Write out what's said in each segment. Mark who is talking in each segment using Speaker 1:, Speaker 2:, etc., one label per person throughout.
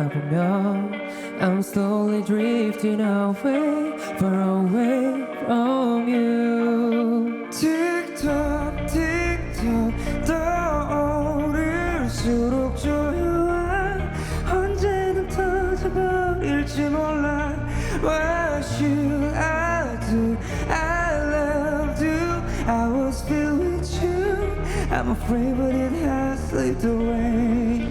Speaker 1: 바라보며 I'm slowly drifting away, far away from you.
Speaker 2: 틱톡 틱톡 떠오를수록 조여와 언제는 터져버릴지 몰라. What should I do? I loved you, I was filled with you. I'm afraid but it has slipped away.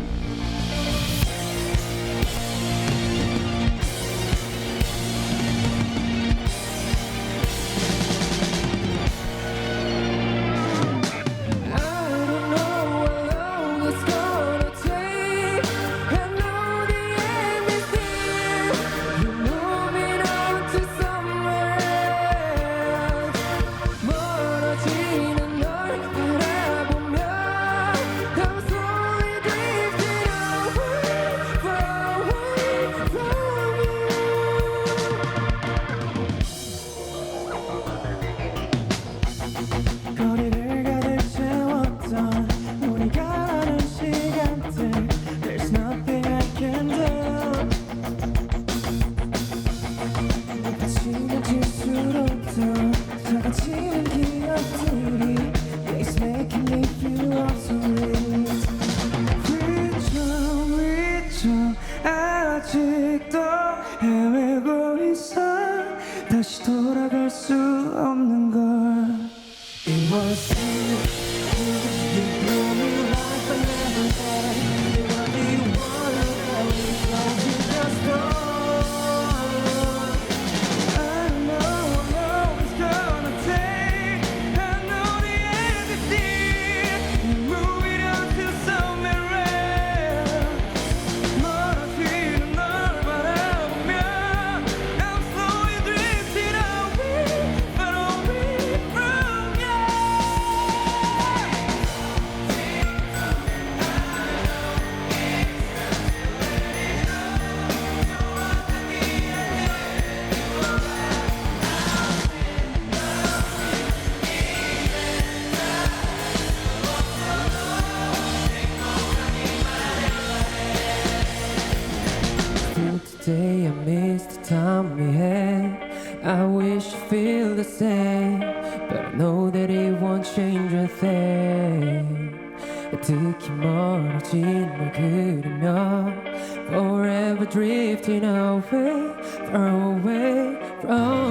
Speaker 2: 아직도 헤매고 있어. 다시 돌아갈 수 없는 걸. It was you, you blew me like I never had. You were the one that we lost, you just gone. I know it's gonna take. I know the end is near. You're moving on to somewhere else. 멀어지는 널 바라보며 I'm slowly drifting away, far away from you.
Speaker 1: Still today I miss the time we had. I wish you feel the same, but I know that it won't change a thing. 특히 멀어진 널 그리며 Forever drifting away, far away from